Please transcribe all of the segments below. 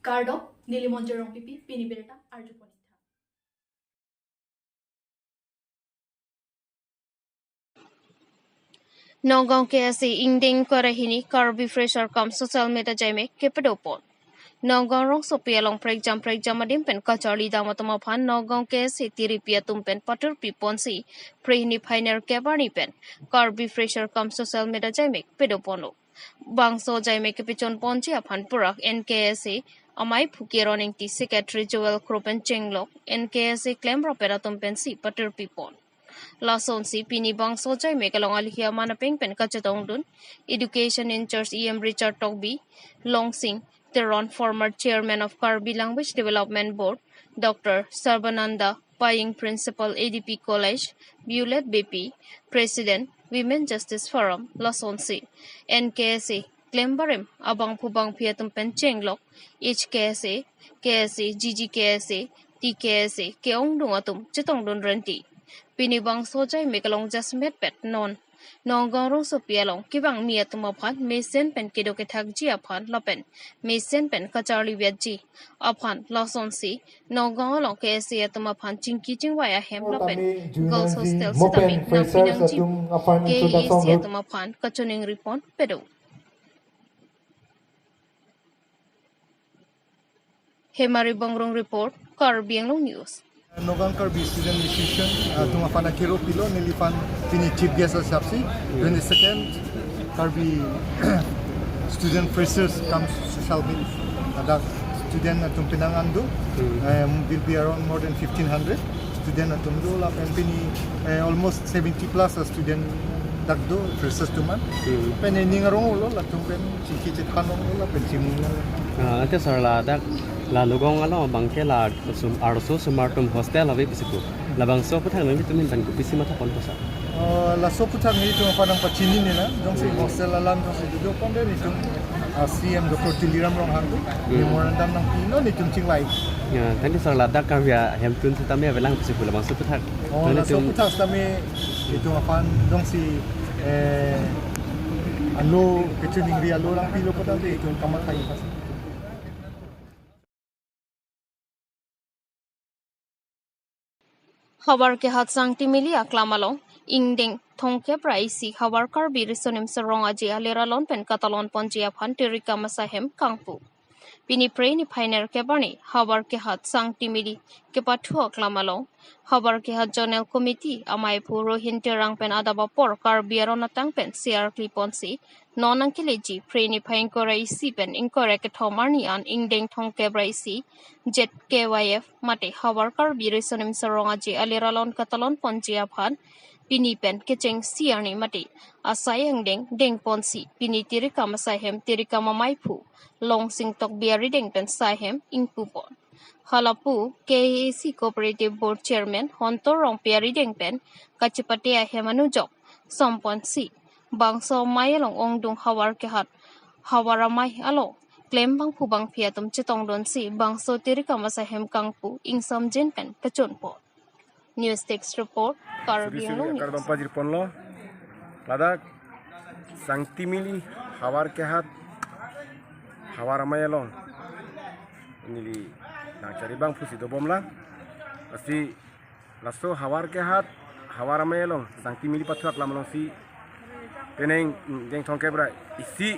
Kardop Nilimonjerong Pipi Piniberta Arjuponita. Nongong KSC Inding Korahini Karbi Fresher Kam Social Media Jaime Kepedopon. Nongong Rong Sopi along Prek Jam Adim Pen Kachari Damatomapan Nongong KSC Tiripia Tumpen Patur Piponsi Prehini Pioneer Kabani Pen Karbi Fresher Kam Social Media Jaime Pedopono. Bangso Jaime Kepichon Ponchi Apan Purak NKSC Amai Pukironing T Secretary Joel Kropen Chenglok NKSC Claim Roperatum Pensi Patur Pipon. Lason si pinibang sojay may kalong alihya manaping pen kachatong dun. Education in Church E.M. Richard Togby, Longsing, Teron, former chairman of Karbi Language Development Board, Dr. Sarbananda Paying Principal ADP College, Violet BP, President, Women Justice Forum, Lason si, NKSA, Klembarim, Abang Pubang Piatum Penchenglok, HKSA, KSA, GGKSA, TKSA, Keong Dungatum, Chitong Dun Renti. Pinibang sojay mekalong jasmet pet non nonggong so pialong kibang mia tumapan mesen pen kido ketagji apan lapen mesen pen kacharli viaji apan lason si nonggong long kesi tumapan cingki cingwaya hem lapen girls hostel sitami nang pinangji KEC tumapan kacuning ripon pedo Hemari Bongrong Report Karbi Anglong News. Nogang Karbi student musician tunga fana kiro pilo nilifan pini chief guest asapsi 22nd Karbi student freshers comes social media ada student atum pinangandu will be around more than 1500 student atum do la pini almost 70 plus student dagdo freshers tuman pen ningarong ulo la tum pen chiki chithanong ulo pen chimu ate sarla dak la lugong alo bangke la arso smartum hostel avi pisiku la bangso puthang nang bitumin ban kupisi mata kon posa la so puthang ni tu panang pachini ni na dong si hostel alam dong si do pon ni tu CM Dr. Tiliram rong hang memorandum nang pino ni tum ching lai ya tadi sarla dak karya hemtun tutame avelang pisiku la bangso puthang la so puthang tame itu apan dong si alo kecuning ri alo lang pilo patang itu kamakai pas Habar ke hat sang timili aklamalong ingdeng thongke praisi habar Karbi risonim sarong aji aleralon pen katalon ponjia phantirika masahem kangpu pini preni phainer ke bani habar ke hat sang timili ke pathu aklamalong habar ke hat jonel committee amai puro hinterang pen adaba por Karbi aronatang pen CR kliponsi nonang kileji preni phain koraisi pen inkore ke thomarni an ingdeng thongke praisi jet KYF mate habar Karbi risonim sarong aji aleralon katalon ponjia phan pini pen kecheng siarni mate asayang deng ponsi pini tirika masahem tirika mamaipu long sing tok biari deng pen sahem ingpupon halapu KAC Cooperative Board Chairman Hontorong biari deng pen kacipatia hemanujok somponsi bangso mayalong ongdung hawar kehat hawaramai alo claim bang pu bang piatum chitong don si bangso tirika masahem kangpu ingsom jen pen kachunpo News Text Report Karbi Anglong Kardom Pajir Ponlo Ladak Sangti Mili Hawar Kehat Hawar Mayalong Nili Nang cari bang pusi dobom lah Pasti Lasso Hawar Kehat Hawar Mayalong Sangti Mili Patuat Lamalong si Peneng Jeng Tongke Bra Isi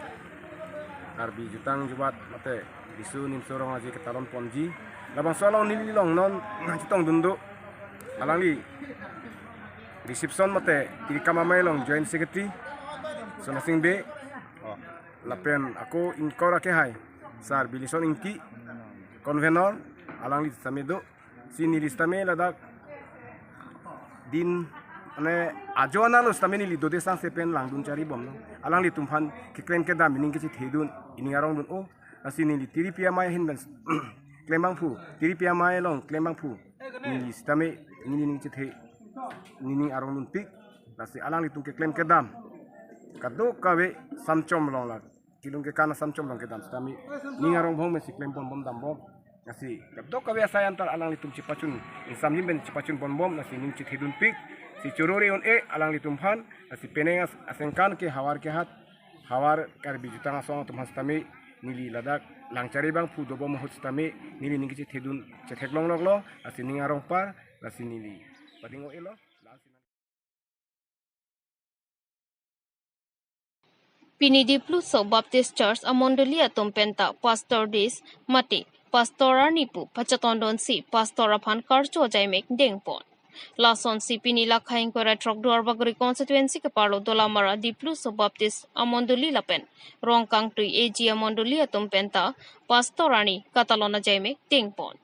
Arbi Jutang Jubat Mate Bisu Nim Sorong Aji Ketalon Ponji Labang Solong Nili Long Non Nang Citong Dunduk Alangli reception mate tirikama mailong joint secretary sonasing be lapen ako inkora ke hai sar bilison inki convenor alangli samedo sini listame ladak din ane ajona lo stame ni dode sang sepen langdun cari bom no alangli tumhan ke claim ke dam ning ke thedun ini arong dun o asini li tiripia mai hin ban claim bang pu tiripia mai long claim bang pu ni stame ini ning cethe ini arong nuntik nasi alang litung ke klaim ke dam kado kawe samcom long la kilung ke kana samcom long ke dam kami ning arong bong mesi klaim bom dam bom nasi kado kawe saya antar alang litung cipacun insam ben cipacun bom nasi ning cethe dun pik si cururi on alang litung phan nasi penengas asengkan ke hawar ke hat hawar Karbi jutang asong tum hastami nili ladak langcari bang pu dobom hostami nili ningki thedun chetheklong loklo asi ningarong par lasi nili padingo elo Pinidiplu so Baptist Church Amondolia Tumpenta Pastor Dis Mati Pastora Nipu Pachatondon si Pastora Pan Karcho Jaimek Dengpon Lason si Pinila Khaing Kora Trok Duarbagri constituency ke Parlo Dolamara Diplu so Baptist Amondoli Lapen Rongkang Tui AG Amondolia Tumpenta Pastorani Katalona Jaimek Dengpon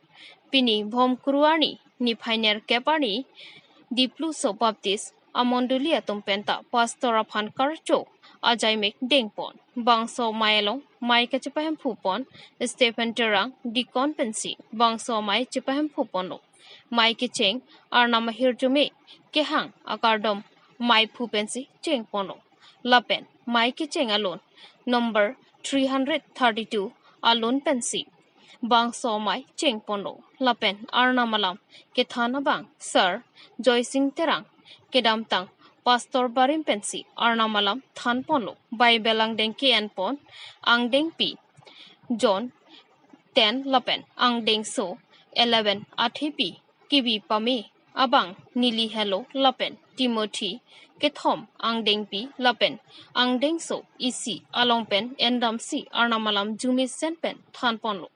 Pini Bhom Kruani Ni Pioneer Kepani Diplu so Baptist Amondolia Tumpenta Pastora Pan Karcho Ajaimek Dengpon Bangso Maelong Mai Kachipahem Pupon Stephen Terang Dikon Pensi Bangso Mai Chipahem Pupono Mai Kicheng Arnama Hirjume Kehang Akardom Mai Pupensi Cheng Pono Lapen Mai Kicheng alone number 332 Alone Pensi Bangso Mai Cheng Pono Lapen Arnamalam Kethana Bang Sir Joy Singh Terang Kedam Tang Pastor Barim Pensi Arnamalam Than Ponlo Bai Belang Deng Kian Pon Ang Deng Pi John 10 Lapen Ang Deng So 11 Athepi Kibi Pame Abang Nili Hello Lapen Timothy Kethom Ang Deng Pi Lapen Ang Deng So Isi Alongpen Endam Si Arnamalam Jumi Senpen Than Ponlo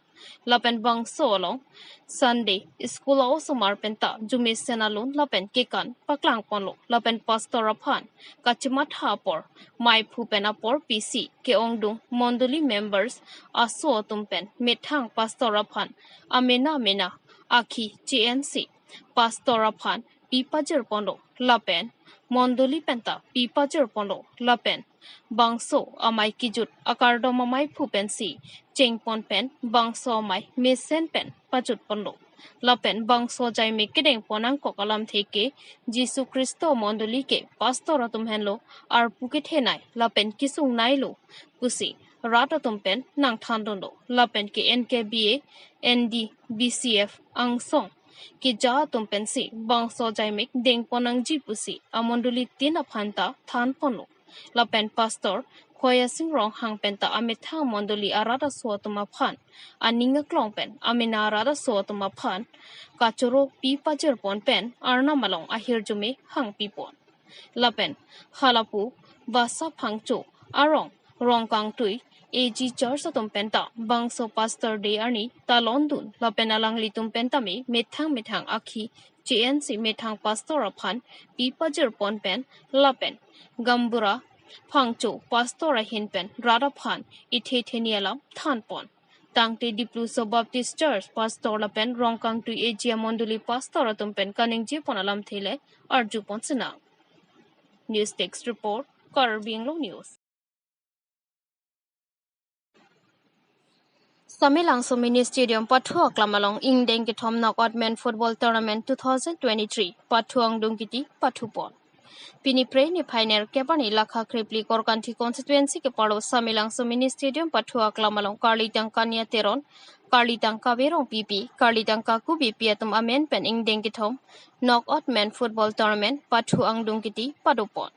Lapen Bang Solong Sunday School also Marpenta Jumi Senalun Lapen Kikan Paklang Ponlo Lapen Pastor Apan Kachimat Hapor Mai Pupen Apor PC Keongdung Mondoli members Aso Tumpen Methang Pastor Apan Amena Mena Aki GNC Pastor Apan Pipajer Pondo Lapen Mondoli Penta Pipajer Pondo Lapen Bangso Amai Kijut Akardom Amai Pupensi Chengpon Pen Bangso Amai Mesen Pen Pajut Pondo Lapen Bangso Jaime Kedeng Ponang Kokalam Theke Jisu Kristo Mondoli Ke Pastoratum Henlo Ar Pukit Henai Lapen Kisung Nailo Pusi Ratatum Pen Nang Thandondo Lapen Ke NKBA ND BCF Ang Song Ki Ja Tumpen Si Bangso Jaime Deng Ponang Jipusi Amondoli Tina Phanta Than Pono Lapen Pastor Khoya Sing Rong Hang Penta Amethang Mondoli Arada Suatuma Phan Aninga Klongpen Amina Arada Suatuma Phan Kachoro Pi Pajer Pon Pen Arna Malong Ahir Jume Hang Pipon Lapen Halapu Basa Phangcho Arong Rongkang Tui AG Church Tumpenta Bangso Pastor De Arni Talondun Lapen Alang Litumpenta Me Methang Akhi GNC Methang Pastor Aphan Pi Pajer Pon Pen Lapen Gambura Phangcho Pastora Hinpen Radaphan Ithethenialam Thanpon Tangte Diplu so Baptist Church Pastor Lapen Rongkang tu Asia Monduli Pastora Tumpen Kaning Jiponalam Thele Arju Ponsina News Text Report Karbi Anglong News Samilangso Mini Stadium Pathu Aklamalong Ingdeng Kitom Knockout Men Football Tournament 2023 Pathu Angdungkiti Pathu Pon Pini Pre ni Pioneer Kepani Lakha Kripli Korkanthi constituency ke paro Samilangso Mini Stadium Pathu Aklamalong Karlitang Kanya Teron Karlitang Kaverong PP Karlitang Kaku BP atum amen pen Ingdeng Kitom Knockout Men Football Tournament Pathu Angdungkiti Padupon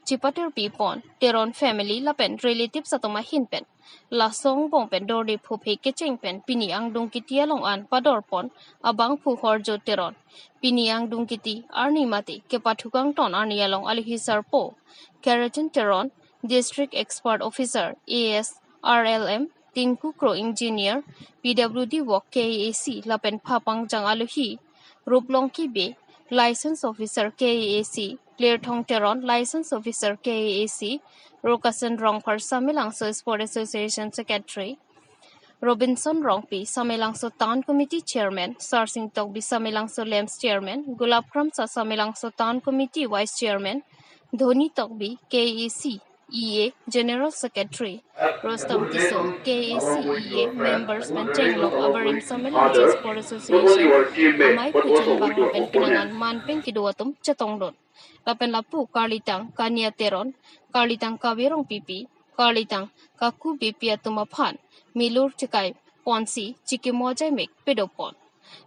Chipater Pipon Teron Family Lapen Relatives atuma Hinpen La Song Bong Pen Dorde Phupe Kecheng Pen Pini Angdungkiti Along An Padorpon Abang Phu Horjo Teron Pini Angdungkiti Arni Mati Ke Pathukang Ton Arni Along Alihisar Po Keratin Teron District Expert Officer AS RLM Tinku Kro Engineer PWD Work KAC Lapen Phapang Jang Aluhi Ruplong Kibe License Officer KAC Clear Thong Teron License Officer KAC Rokasan Rongpar Samilangso Sport Association Secretary Robinson Rongpi Samilangso Town Committee Chairman Sarsing Tokbi Samilangso Lems Chairman Gulabkram Sa Samilangso Town Committee Vice Chairman Dhoni Tokbi KAC EA General Secretary Rostam Tiso KAC EA Members Pentenglok Abarim Samilangso Sport Association Amai Pujan Banglapen Pinangan Manpeng Kiduatum Chatongdon Lapen Lapu Karlitang Kanya Teron Karlitang Kaverong PP Karlitang Kaku BP atuma Phan Milur Chikai Ponsi Chikimojai Mek Pedopon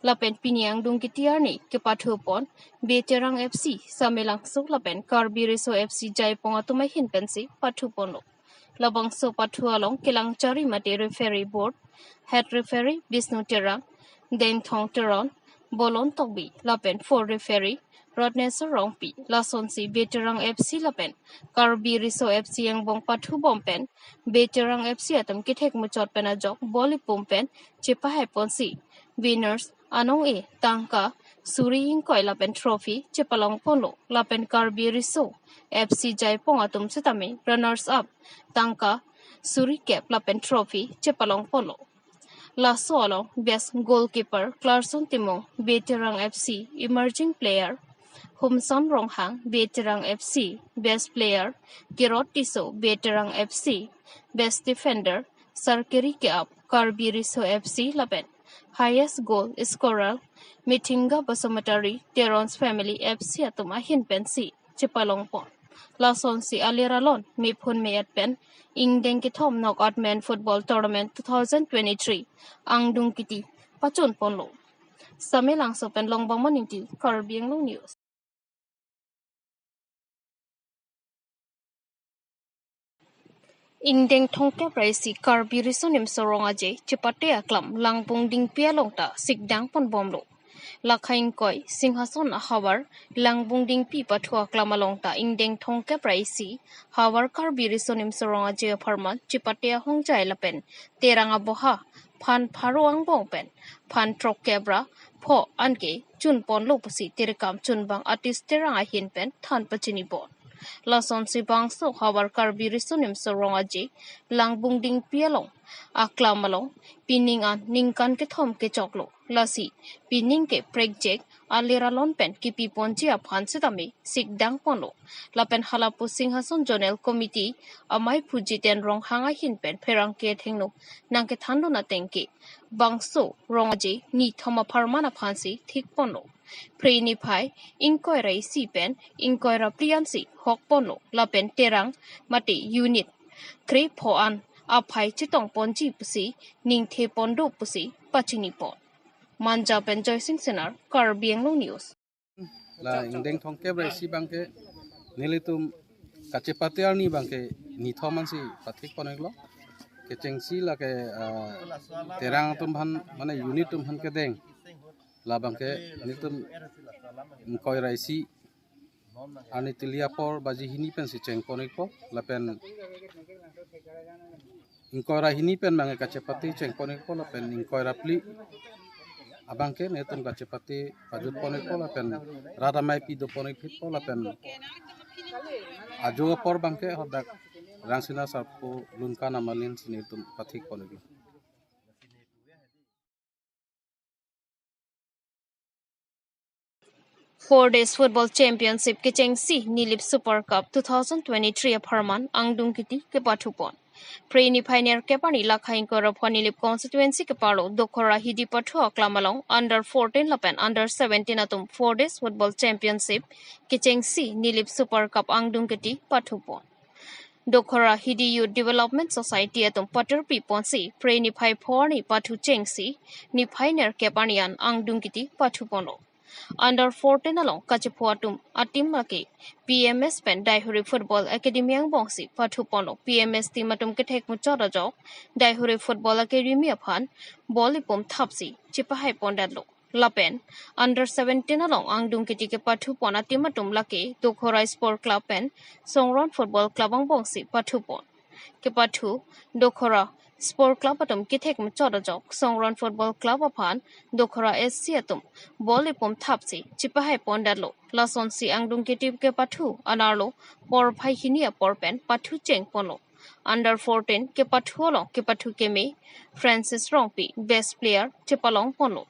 Lapen Piniang Dungkitiarni Kepatupon Beterang FC Samilangso Lapen Karbi Reso FC Jaipong atuma Hinpensi Patupono labang so patu along kilang chari mate referee board head referee Bisnu Terang Deng Thong Teron Bolon Tokbi lapen for referee Rodness Rongpi Lasonsi Veterang FC lapen Karbi Riso FC yang bong patu bompen Veterang FC atam kitek muchot penajok boli pumpen chepahai ponsi winners anong e tangka Suri Ingkoi lapen trophy chepalong polo lapen Karbi Riso FC Jaipong atum setami runners up tangka Suri Cap lapen trophy chepalong polo La Solo best goalkeeper Clarkson Timong Veterang FC emerging player Humson Ronghang Veterang FC best player Kirot Tiso Veterang FC best defender Sarkiri Cap Karbi Riso FC lapen highest goal scorer Mitinga Basamatari Teron's family FC atum ahin pensi chepalongpon Lason si Aliralon Mipun Mayat Pen Ingdeng Kitom Knockout Men Football Tournament 2023 Angdung Kiti Pachon Ponlo Samelang Sopen Longbang Maninti Karbi Anglong News Ingdeng Thongkep Raisi Karbi Risonim Sorongaje Chepate Aklam Langbong Ding Pialongta Sikdang Pon Bomlo Lakhain Koi Singhason Hawar Langbong Ding Pi Pathua Klamalongta Ingdeng Thongkep Raisi Hawar Karbi Risonim Sorongaje Aparman Chepate Hongjai Lapen Teranga Boha Phan Pharuang Bongpen Phan Trok Kebra Pho Anke Chun Pon Lopusi Terekam Chunbang Artist Teranga Hinpen Than Pachini Bon Lason si bangso hawar Karbi Risonim Sorongaji Langbong Ding Pialong Aklamalong Piningan Ningkan Ketom Kechoklo Lasi Pining ke Pregjek Aliralon Pen Kipi Ponji Aphan Setami Sikdang Ponlo Lapen Halapu Singhason Jonel Committee Amai Pujiten Rong Hanga Hinpen Perang Ke Thengno Nangke Thando Na Tengke Bangso Rongaji Ni Thoma Parmana Phansi Thik Ponlo Preni Pai Ingkoi Rai Si Pen Ingkoi Ra Priansi Hok Ponlo Lapen Terang Mati Unit Kre Poan Apai Chitong Ponji Pusi Ning The Pondo Pusi Pachini Pon Manja Pen Joycing Senar Karbi Anglong News La Ingdeng Thongkep Raisi bangke nilitum kacepatial ni bangke ni thoman si patik poneglo kecengsi la ke terang tumhan mana unit tumhan ke deng la bangke nitum koi Raisi ani tilia por baji hini pen si ceng ponek po la pen ingkoi ra hini pen bangke kacepati ceng ponek po la pen ingkoi rapli abangke netum kacepati pajut ponek po la pen rada mai pi do ponek pit po la pen ajo por bangke hodak rangsina sarpo lunkana malin sinitum patik ponek 4 Days Football Championship Kichengsi Nilip Super Cup 2023 Aparman Angdung Kiti Kepatupon. Preni Pioneer Kepani Lakhain Korapon Nilip Constituency Kepalo Dokora Hidi Patu Aklamalong Under 14 Lapen Under 17 Atum 4 Days Football Championship Kichengsi Nilip Super Cup Angdung Kiti Patupon. Dokora Hidi Youth Development Society atum Pater Piponsi Preni Pai Porni Patu Chengsi Ni Pioneer Kepanian Angdung Kiti Patupono. Under 14 along Kachipuatum Atimake PMS Pen Daihuri Football Academy ang Bongsi Patupono PMS Timatum Ketek Muchorajo Daihuri Football Academy upon Bolipum Tapsi Chipahai Pondadlo Lapen Under 17 along Angdung Kitike Patupon Atimatum Lake Dokora Sport Club Pen Songron Football Club ang Bongsi Patupon Kepatu Dokora Sport Club atum Kitek Muchorajo Songron Football Club upon Dokora SC atum Bolipum Tapsi Chipahai Pondadlo Lason si Angdung Kitip Kepatu Anarlo Por Paihinia Porpen Patu Cheng Pono Under 14 Kepatu along Kepatu Keme Francis Rongpi Best Player Chipalong Pono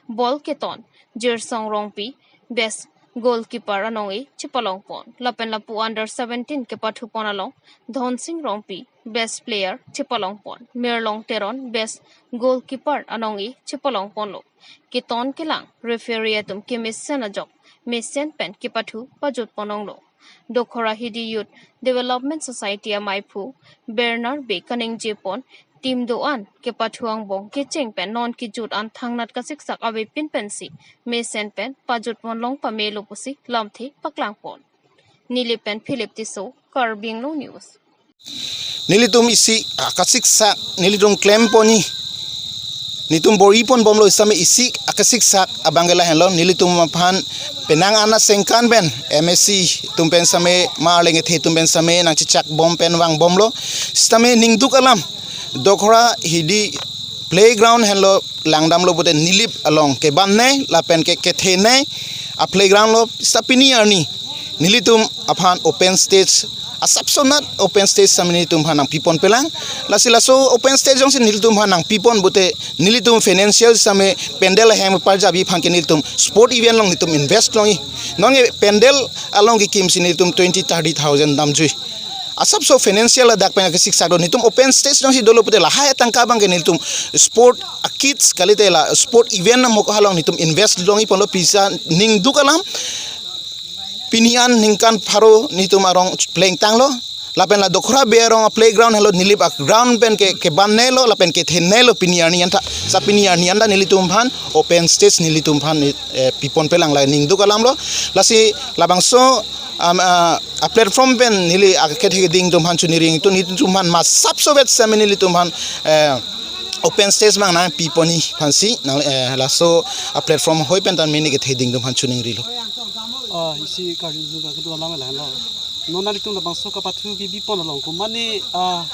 Ball Keton Jersong Rongpi Best Goalkeeper Anongi Chipalong Pon Lapen Lapu Under 17 Kepatu Ponalong Dhon Singh Rongpi Best Player Chipalong Pon Merlong Teron Best Goalkeeper Anongi Chipalong Ponlo Keton Kelang Referee atum Kemis Senajok Mesen Pen Kepatu Pajut Pononglo Dokora Hidi Youth Development Society Amaipu Bernard B Kaning Jepon Tim Doan Kepatuang Bong Kicheng Pen Non Kijut An Thangnat Kasiksak Awe Pin Pensi Mesen Pen Pajut Ponlong Pamelo Pusi Lamthi Paklang Pon Nili Pen Philip Tiso Karbi Anglong News nilitum isi akasik sak nilitum claim poni nitum bori pon bomlo isame isi akasik sak abangela hello nilitum mapan penang ana sengkan ben MSC tumpen same marlenge the tumpen same nang cicak bom pen wang bomlo stame ningduk alam dokra hidi playground hello langdam lo bote nilip along ke banne la pen ke the ne a playground lo stapini arni nilitum apan open stage asapsonat open stage sam nilitum hanang pipon pelang lasilaso open stage jong sin nilitum hanang pipon bote nilitum financial same pendel hem parjabi phangke nilitum sport event long nilitum invest longi nonge pendel along ki kim sin nilitum 20-30,000 damjui asap so financial dak pen ke siksa do nitum open stage jong si dolo bote la haya tangka bang ke nilitum sport kids kalite la sport event mo ko halong nitum invest longi polo pisa ning dukalam pinian ningkan paro nitum arong playing tanglo lapen la dokra berong playground hello nilip ak ground pen ke banelo lapen ke thenelo pinian nianta sa pinian nianda nilitum phan open stage nilitum phan pipon pelang la ning dukalam lo lasi labangso a platform pen nili ak ke ding tum phan chuniring tu nitum phan ma sapso bet sa nilitum phan open stage mang na piponi phansi laso a platform hoi pen tan mini ke ding tum phan chuning rilo isi karju juga kedua lama lah lo nona litung labang so kapathu ki bipon long ko mane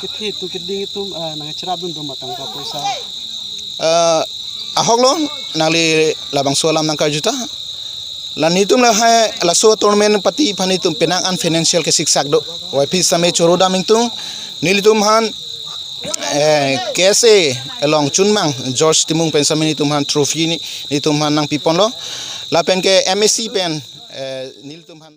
kethe tu keding itu nang cerap dun matang ka poisa ahok lo nali labang so lam nang karju ta lanitum la hai la so tournament pati phani tum penang an financial ke siksak do wifi same choro daming tung nilitum han kese along chunmang George timung pensamini tumhan trophy ni tumhan nang pipon lo la pen ke MSC pen nil tumhan